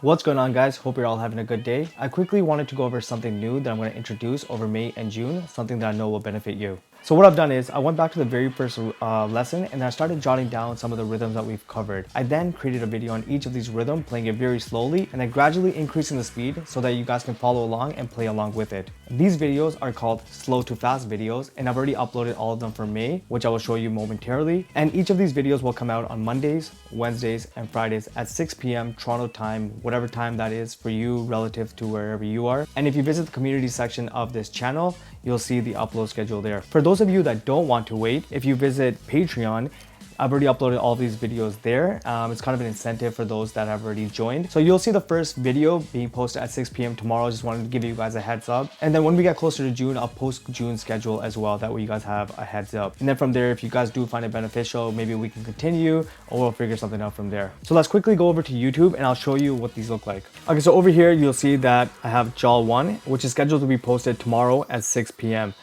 What's going on, guys? Hope you're all having a good day. I quickly wanted to go over something new that I'm going to introduce over May and June, something that I know will benefit you. So what I've done is I went back to the very first lesson and I started jotting down some of the rhythms that we've covered. I then created a video on each of these rhythms, playing it very slowly and then gradually increasing the speed so that you guys can follow along and play along with it. These videos are called slow to fast videos, and I've already uploaded all of them for May, which I will show you momentarily. And each of these videos will come out on Mondays, Wednesdays, and Fridays at 6 p.m. Toronto time, whatever time that is for you relative to wherever you are. And if you visit the community section of this channel, you'll see the upload schedule there. For those of you that don't want to wait, if you visit Patreon, I've already uploaded all these videos there. It's kind of an incentive for those that have already joined. So you'll see the first video being posted at 6 p.m. tomorrow. Just wanted to give you guys a heads up. And then when we get closer to June, I'll post June schedule as well. That way you guys have a heads up. And then from there, if you guys do find it beneficial, maybe we can continue or we'll figure something out from there. So let's quickly go over to YouTube and I'll show you what these look like. Okay, so over here, you'll see that I have dhol 1, which is scheduled to be posted tomorrow at 6 p.m.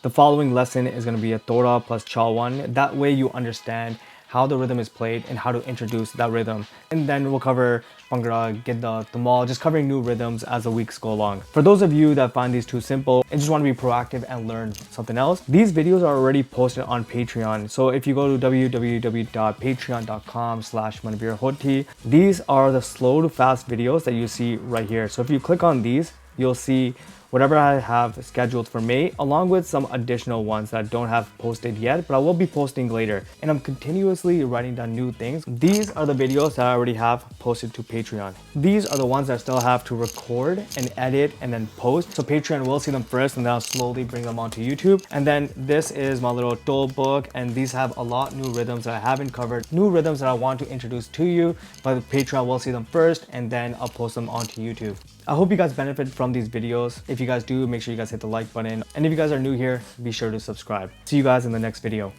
The following lesson is going to be a Tora plus dhol 1. That way you understand how the rhythm is played and how to introduce that rhythm. And then we'll cover Bhangra, Gidda, Dhamal, just covering new rhythms as the weeks go along. For those of you that find these too simple and just want to be proactive and learn something else, these videos are already posted on Patreon. So if you go to www.patreon.com/Manvir Hothi, these are the slow to fast videos that you see right here. So if you click on these, you'll see whatever I have scheduled for May, along with some additional ones that I don't have posted yet, but I will be posting later. And I'm continuously writing down new things. These are the videos that I already have posted to Patreon. These are the ones that I still have to record and edit and then post. So Patreon will see them first and then I'll slowly bring them onto YouTube. And then this is my little dhol book, and these have a lot new rhythms that I haven't covered, new rhythms that I want to introduce to you, but Patreon will see them first and then I'll post them onto YouTube. I hope you guys benefit from these videos. If you guys do, make sure you guys hit the like button. And if you guys are new here, be sure to subscribe. See you guys in the next video.